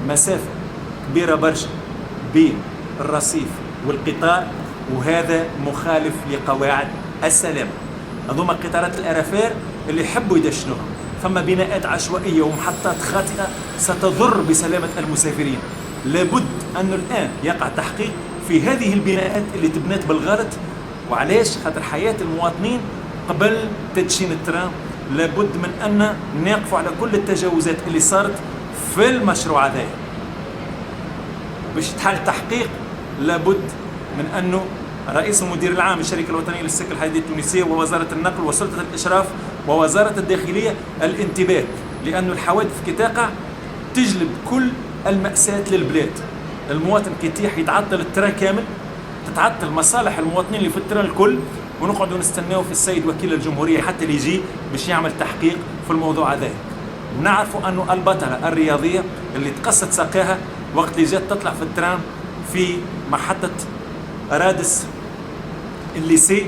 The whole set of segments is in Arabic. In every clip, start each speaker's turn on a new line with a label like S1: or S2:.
S1: مسافة كبيرة برشا بين الرصيف والقطار، وهذا مخالف لقواعد السلامة. هذوما قطارات الأرافير اللي يحبوا يدشنوها، ثم بناءات عشوائية ومحطات خاطئة ستضر بسلامة المسافرين. لابد أن الآن يقع تحقيق في هذه البناءات اللي تبنات بالغلط. وعلاش؟ خاطر حياة المواطنين قبل تدشين الترام. لابد من أن نقف على كل التجاوزات اللي صارت في المشروع هذا. باش تحل تحقيق لابد من أنه رئيس المدير العام للشركة الوطنية للسكك الحديدية التونسية ووزارة النقل وسلطة الإشراف ووزارة الداخلية الانتباه، لأن الحوادث كي تقع تجلب كل المأساة للبلاد. المواطن كي يطيح يتعطل التران كامل، تتعطل مصالح المواطنين اللي في التران الكل، ونقعدوا نستناو في السيد وكيل الجمهورية حتى اللي يجي باش يعمل تحقيق في الموضوع هذا. نعرفوا أنه البطلة الرياضية اللي تقصت ساقاها وقت اللي جات تطلع في الترام في محطة رادس الليسي،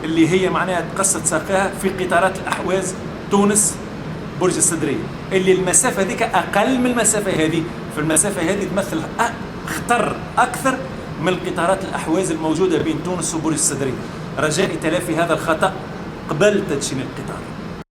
S1: اللي هي معناها تقصت ساقاها في قطارات الأحواز تونس برج الصدرية، اللي المسافة ذيك أقل من المسافة هذه. في المسافة هذه تمثل خطر أكثر من القطارات الأحواز الموجودة بين تونس وبرج الصدرية. رجاء تلافي هذا الخطأ قبل تدشين القطار.